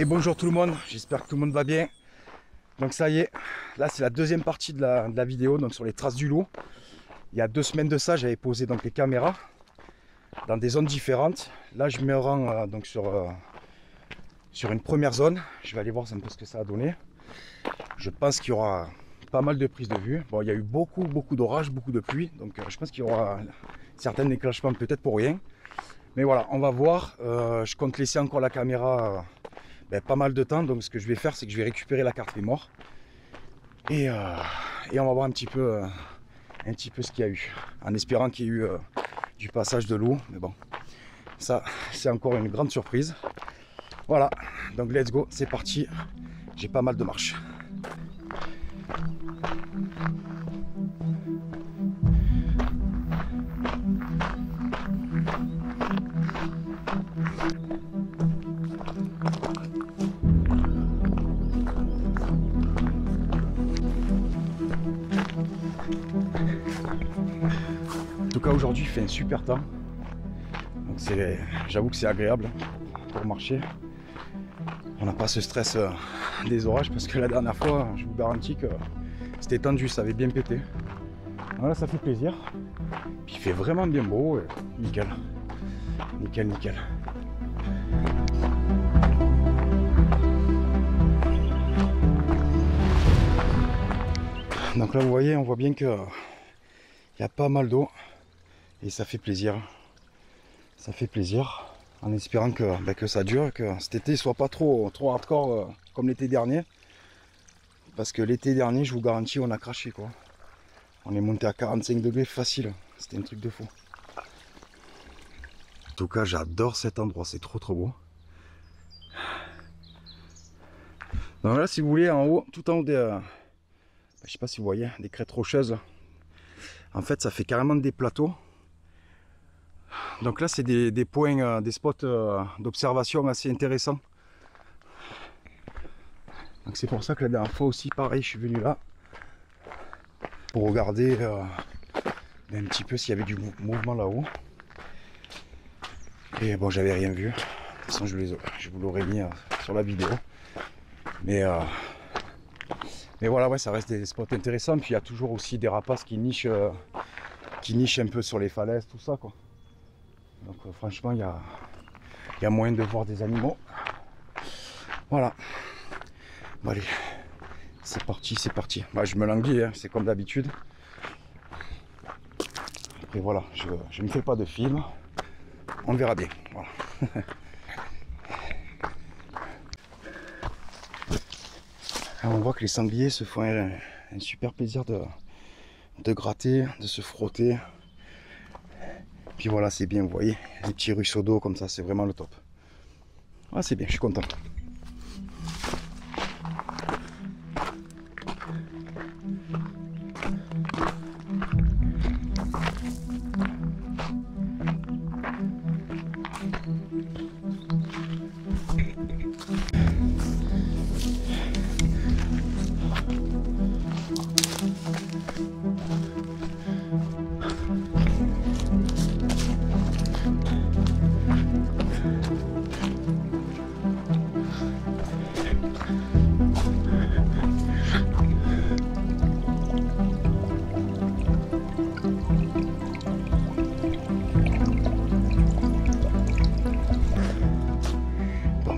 Et bonjour tout le monde, j'espère que tout le monde va bien. Donc ça y est, là c'est la deuxième partie de la vidéo, donc sur les traces du loup. Il y a 2 semaines de ça, j'avais posé donc les caméras dans des zones différentes. Là je me rends donc sur une première zone. Je vais aller voir un peu ce que ça a donné. Je pense qu'il y aura pas mal de prises de vue. Bon, il y a eu beaucoup d'orages, beaucoup de pluie, donc je pense qu'il y aura certains déclenchements peut-être pour rien. Mais voilà, on va voir. Je compte laisser encore la caméra pas mal de temps. Donc ce que je vais faire, c'est que je vais récupérer la carte mémoire. Et on va voir un petit peu ce qu'il y a eu. En espérant qu'il y ait eu du passage de loup. Mais bon, ça c'est encore une grande surprise. Voilà, donc let's go, c'est parti. J'ai pas mal de marche. En tout cas aujourd'hui il fait un super temps, donc j'avoue que c'est agréable pour marcher. On n'a pas ce stress des orages, parce que la dernière fois je vous garantis que c'était tendu, ça avait bien pété. Voilà, ça fait plaisir, puis il fait vraiment bien beau, et nickel, nickel. Donc là vous voyez, on voit bien que il y a pas mal d'eau et ça fait plaisir. Ça fait plaisir, en espérant que ça dure, que cet été soit pas trop hardcore comme l'été dernier. Parce que l'été dernier, je vous garantis, on a craché quoi. On est monté à 45 degrés facile, c'était un truc de fou. En tout cas, j'adore cet endroit, c'est trop beau. Donc là, si vous voulez, en haut, tout en haut des... je sais pas si vous voyez, des crêtes rocheuses. En fait, ça fait carrément des plateaux. Donc là, c'est des points, des spots d'observation assez intéressants. Donc c'est pour ça que la dernière fois aussi, pareil, je suis venu là pour regarder un petit peu s'il y avait du mouvement là-haut. Et bon, j'avais rien vu. De toute façon, je vous l'aurais mis sur la vidéo. Mais voilà, ouais, ça reste des spots intéressants. Puis il y a toujours aussi des rapaces qui nichent un peu sur les falaises, tout ça quoi. Donc franchement, il y a moyen de voir des animaux. Voilà. Bon, allez, c'est parti. Bah, je me languis, hein, c'est comme d'habitude. Après voilà, je ne fais pas de film. On verra bien. Voilà. Alors, on voit que les sangliers se font un super plaisir de gratter, de se frotter. Puis voilà, c'est bien, vous voyez, les petits ruisseaux d'eau comme ça, c'est vraiment le top. Ah, c'est bien, je suis content.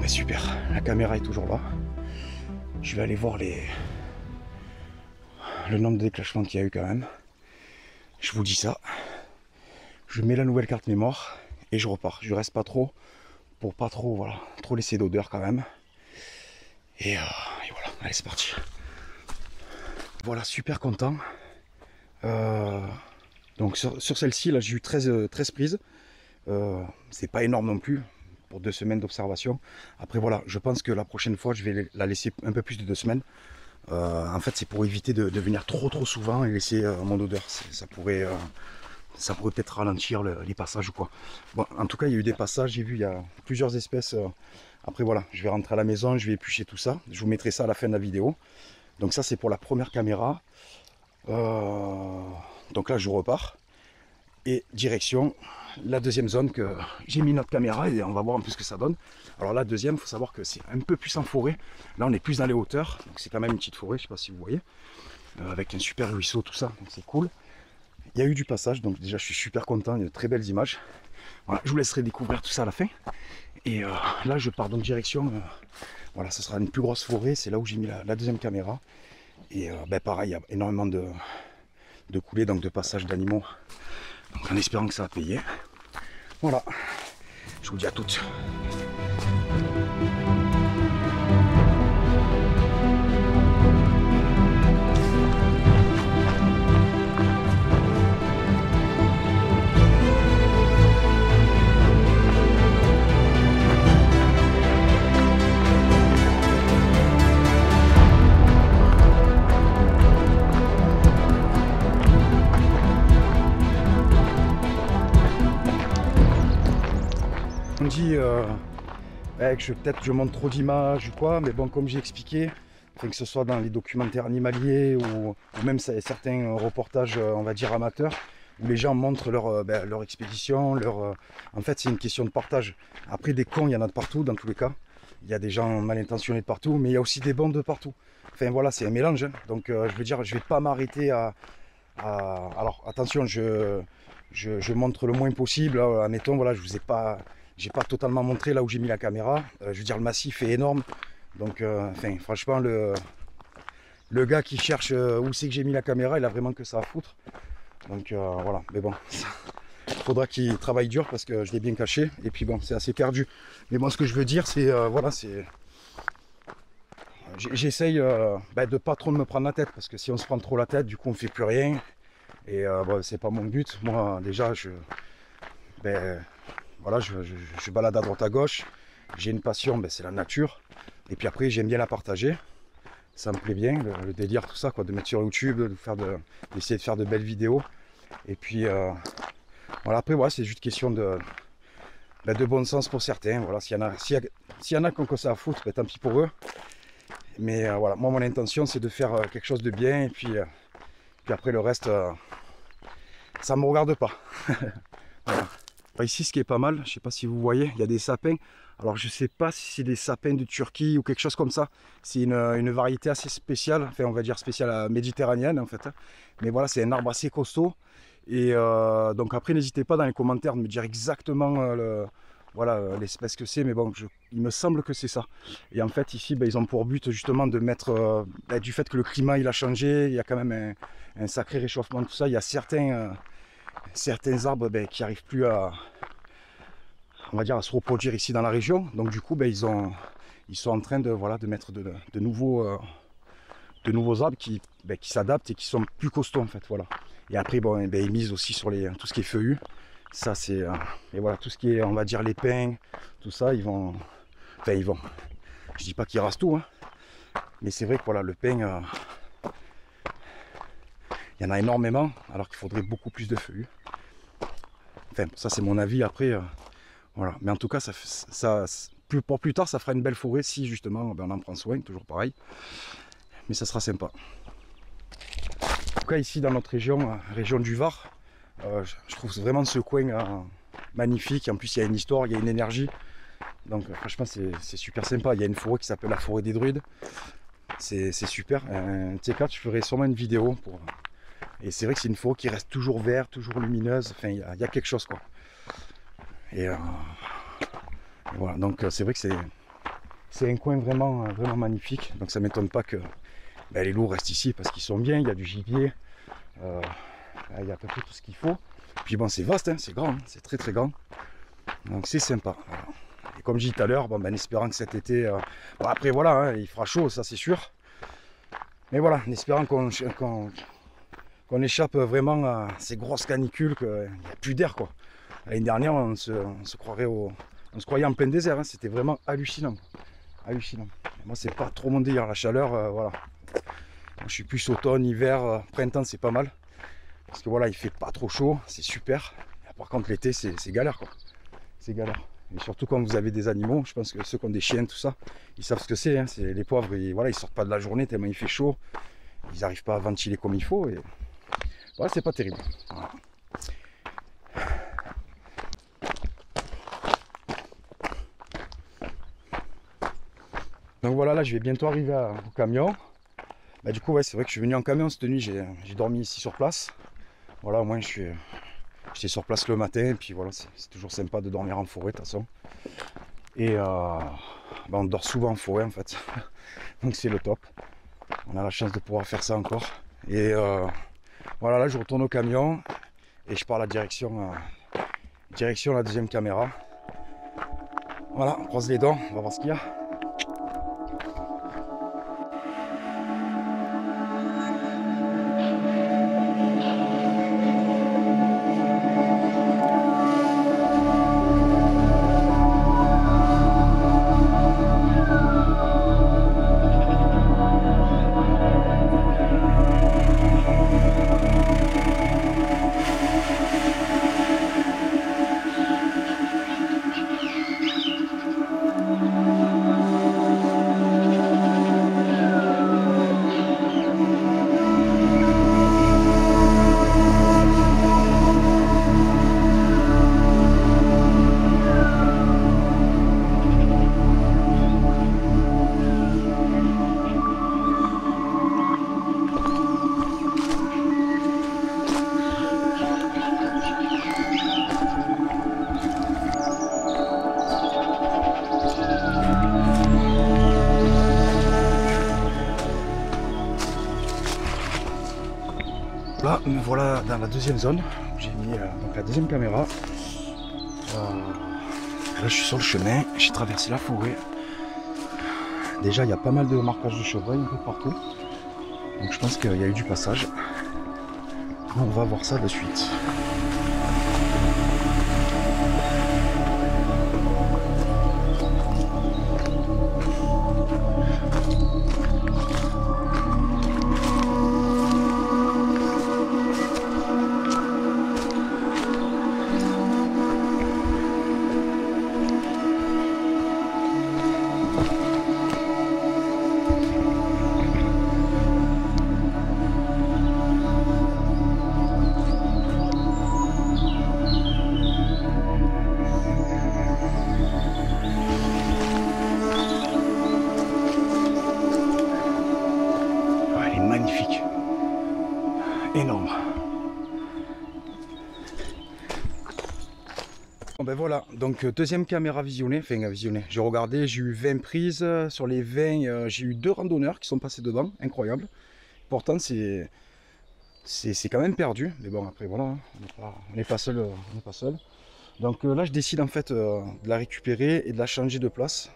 Super, la caméra est toujours là. Je vais aller voir le nombre de déclenchements qu'il y a eu quand même. Je vous dis ça. Je mets la nouvelle carte mémoire et je repars. Je reste pas trop pour pas trop laisser d'odeur quand même. Et voilà, allez c'est parti. Voilà, super content. Donc sur celle-ci, là j'ai eu 13 prises. C'est pas énorme non plus pour 2 semaines d'observation. Après voilà, je pense que la prochaine fois je vais la laisser un peu plus de 2 semaines. En fait c'est pour éviter de venir trop souvent et laisser mon odeur. Ça pourrait peut-être ralentir les passages ou quoi. Bon, en tout cas il y a eu des passages, j'ai vu il y a plusieurs espèces. Après voilà, je vais rentrer à la maison, je vais éplucher tout ça. Je vous mettrai ça à la fin de la vidéo. Donc ça c'est pour la première caméra. Donc là je repars. Et direction la deuxième zone que j'ai mis notre caméra et on va voir un peu ce que ça donne. Alors la deuxième, il faut savoir que c'est un peu plus en forêt. Là on est plus dans les hauteurs, donc c'est quand même une petite forêt, je sais pas si vous voyez, avec un super ruisseau, tout ça, donc c'est cool. Il y a eu du passage, donc déjà je suis super content, il y a de très belles images. Voilà, je vous laisserai découvrir tout ça à la fin. Et là je pars dans direction, voilà, ce sera une plus grosse forêt, c'est là où j'ai mis la deuxième caméra. Et pareil, il y a énormément de coulées, donc de passage d'animaux. Donc en espérant que ça va payer. Voilà, je vous dis à toutes. On dit que peut-être je montre trop d'images ou quoi, mais bon, comme j'ai expliqué, que ce soit dans les documentaires animaliers ou même certains reportages, on va dire amateurs, où les gens montrent leur expédition, en fait c'est une question de partage. Après des cons, il y en a de partout, dans tous les cas. Il y a des gens mal intentionnés de partout, mais il y a aussi des bons de partout. Enfin voilà, c'est un mélange, hein. Donc je veux dire, je vais pas m'arrêter alors attention, je montre le moins possible, hein. Admettons, voilà, j'ai pas totalement montré là où j'ai mis la caméra. Je veux dire, le massif est énorme. Donc, franchement, le gars qui cherche où c'est que j'ai mis la caméra, il a vraiment que ça à foutre. Donc, voilà. Mais bon, il faudra qu'il travaille dur parce que je l'ai bien caché. Et puis, bon, c'est assez perdu. Mais bon, ce que je veux dire, c'est, voilà, c'est... J'essaye de pas trop me prendre la tête. Parce que si on se prend trop la tête, du coup, on fait plus rien. Et bon, c'est pas mon but. Moi, déjà, voilà, je balade à droite à gauche, j'ai une passion, c'est la nature, et puis après j'aime bien la partager, ça me plaît bien, le délire, tout ça, quoi, de mettre sur YouTube, d'essayer de faire de belles vidéos, et puis voilà, après voilà, c'est juste question de bon sens pour certains, voilà, s'il y en a qui ont que ça à foutre, tant pis pour eux, mais voilà, moi mon intention c'est de faire quelque chose de bien, et puis après le reste, ça ne me regarde pas. Voilà. Ici, ce qui est pas mal, je sais pas si vous voyez, il y a des sapins. Alors je sais pas si c'est des sapins de Turquie ou quelque chose comme ça. C'est une variété assez spéciale, enfin on va dire spéciale méditerranéenne en fait. Mais voilà, c'est un arbre assez costaud. Et donc après, n'hésitez pas dans les commentaires de me dire exactement l'espèce que c'est. Mais bon, il me semble que c'est ça. Et en fait ici, ils ont pour but justement de mettre, du fait que le climat il a changé, il y a quand même un sacré réchauffement, tout ça. Il y a certains arbres qui n'arrivent plus on va dire, à se reproduire ici dans la région. Donc du coup, ils sont en train de mettre de nouveaux arbres qui s'adaptent et qui sont plus costauds en fait. Voilà. Et après, ils misent aussi sur tout ce qui est feuillu. Ça c'est et voilà, tout ce qui est, on va dire, les pins, tout ça, ils vont. Je dis pas qu'ils rasent tout, hein, mais c'est vrai que voilà, le pin, il y en a énormément, alors qu'il faudrait beaucoup plus de feuillus. Enfin, ça c'est mon avis, après, voilà. Mais en tout cas, pour plus tard, ça fera une belle forêt si justement on en prend soin, toujours pareil. Mais ça sera sympa. En tout cas, ici dans notre région, région du Var, je trouve vraiment ce coin magnifique. En plus, il y a une histoire, il y a une énergie. Donc franchement, c'est super sympa. Il y a une forêt qui s'appelle la forêt des druides. C'est super. Un de ces quatre, je ferai sûrement une vidéo pour... Et c'est vrai que c'est une forêt qui reste toujours verte, toujours lumineuse. Enfin, il y a quelque chose, quoi. Et voilà. Donc c'est vrai que c'est un coin vraiment, vraiment magnifique. Donc ça ne m'étonne pas que les loups restent ici parce qu'ils sont bien. Il y a du gibier. Il y a à peu près tout ce qu'il faut. Puis bon, c'est vaste, hein, c'est grand, hein, c'est très très grand. Donc c'est sympa. Voilà. Et comme je dis tout à l'heure, en espérant que cet été... après voilà, hein, il fera chaud, ça c'est sûr. Mais voilà, en espérant qu'on échappe vraiment à ces grosses canicules, qu'il n'y a plus d'air, quoi. L'année dernière, on se croyait en plein désert, hein, c'était vraiment hallucinant. Hallucinant. Et moi, c'est pas trop mon délire, la chaleur, voilà. Moi, je suis plus automne, hiver, printemps, c'est pas mal. Parce que voilà, il fait pas trop chaud, c'est super. Par contre, l'été, c'est galère, quoi. C'est galère. Et surtout quand vous avez des animaux, je pense que ceux qui ont des chiens, tout ça, ils savent ce que c'est, hein. Les pauvres, ils sortent pas de la journée tellement il fait chaud. Ils n'arrivent pas à ventiler comme il faut. Et voilà, c'est pas terrible. Voilà. Donc voilà, là je vais bientôt arriver au camion. Bah, du coup ouais, c'est vrai que je suis venu en camion cette nuit, j'ai dormi ici sur place. Voilà, au moins j'étais sur place le matin, et puis voilà, c'est toujours sympa de dormir en forêt de toute façon. Et bah, on dort souvent en forêt en fait, donc c'est le top. On a la chance de pouvoir faire ça encore. Et voilà, là je retourne au camion et je pars à la direction la deuxième caméra. Voilà, on croise les dents, on va voir ce qu'il y a. Là, me voilà dans la deuxième zone. J'ai mis donc la deuxième caméra. Là, je suis sur le chemin. J'ai traversé la forêt. Déjà, il y a pas mal de marquages de chevreuil un peu partout. Donc, je pense qu'il y a eu du passage. On va voir ça de suite. Magnifique, énorme. Bon ben voilà, donc deuxième caméra visionnée, j'ai regardé, j'ai eu 20 prises, sur les 20 j'ai eu 2 randonneurs qui sont passés dedans, incroyable. Pourtant c'est quand même perdu, mais bon après voilà, hein, on n'est pas seul, Donc là je décide en fait de la récupérer et de la changer de place.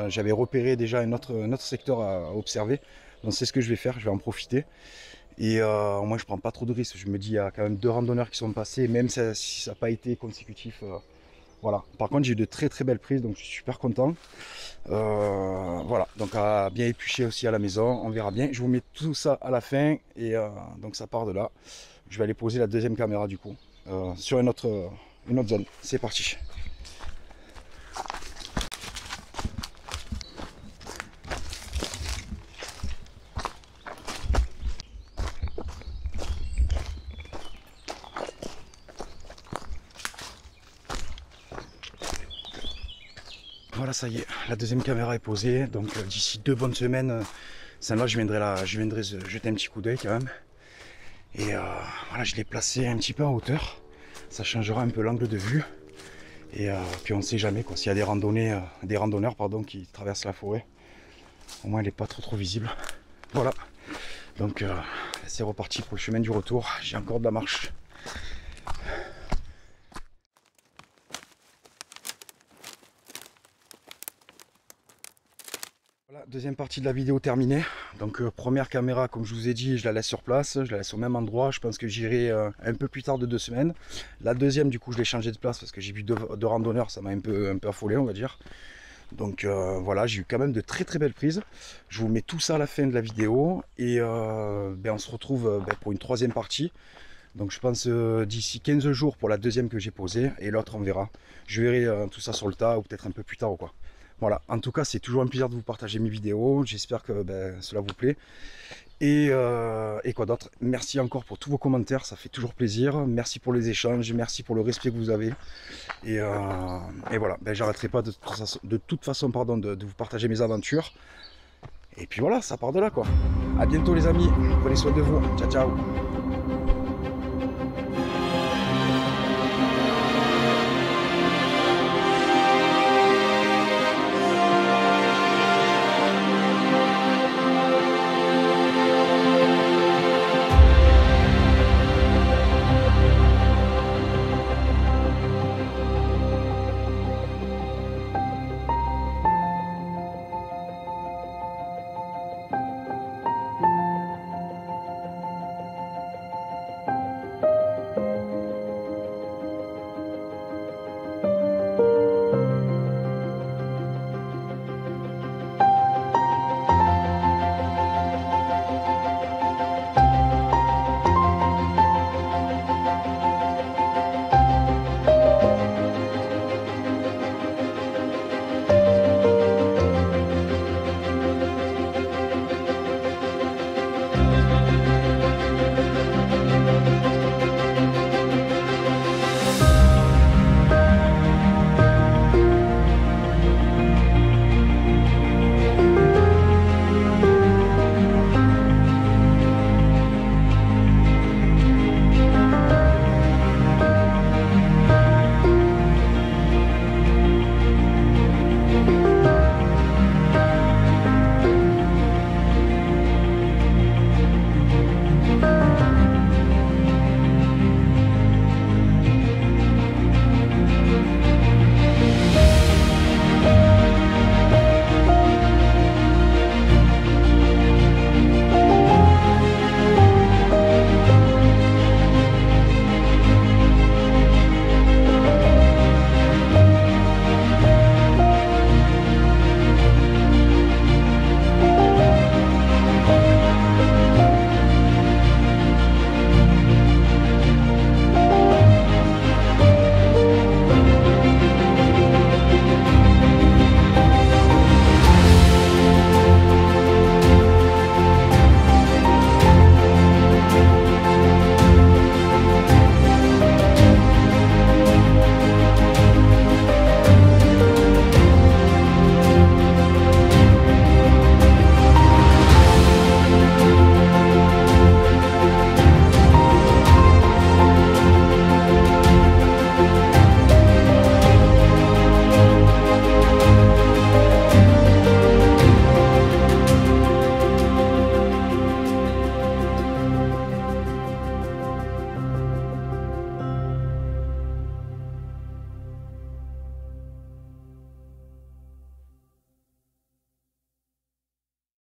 J'avais repéré déjà un autre secteur à observer, donc c'est ce que je vais faire, je vais en profiter. Et au moins je prends pas trop de risques, je me dis il y a quand même 2 randonneurs qui sont passés, même si ça n'a pas été consécutif. Voilà, par contre j'ai eu de très belles prises, donc je suis super content. Voilà, donc à bien éplucher aussi à la maison, on verra bien. Je vous mets tout ça à la fin, et donc ça part de là. Je vais aller poser la deuxième caméra du coup, sur une autre zone. C'est parti. Voilà, ça y est, la deuxième caméra est posée. Donc d'ici 2 bonnes semaines, celle-là je viendrai jeter un petit coup d'œil quand même. Et voilà, je l'ai placée un petit peu en hauteur. Ça changera un peu l'angle de vue. Et puis on ne sait jamais quoi. S'il y a des randonneurs qui traversent la forêt, au moins elle n'est pas trop visible. Voilà. Donc c'est reparti pour le chemin du retour. J'ai encore de la marche. Voilà, deuxième partie de la vidéo terminée. Donc première caméra, comme je vous ai dit, je la laisse sur place, je la laisse au même endroit. Je pense que j'irai un peu plus tard de 2 semaines. La deuxième, du coup, je l'ai changé de place parce que j'ai vu deux randonneurs, ça m'a un peu affolé, on va dire. Donc voilà, j'ai eu quand même de très belles prises. Je vous mets tout ça à la fin de la vidéo et on se retrouve pour une 3e partie. Donc je pense d'ici 15 jours pour la deuxième que j'ai posée, et l'autre on verra. Je verrai tout ça sur le tas ou peut-être un peu plus tard ou quoi. Voilà, en tout cas c'est toujours un plaisir de vous partager mes vidéos, j'espère que cela vous plaît. Et quoi d'autre, merci encore pour tous vos commentaires, ça fait toujours plaisir. Merci pour les échanges, merci pour le respect que vous avez. Et voilà, j'arrêterai pas de toute façon de vous partager mes aventures. Et puis voilà, ça part de là quoi. A bientôt les amis, prenez soin de vous. Ciao ciao.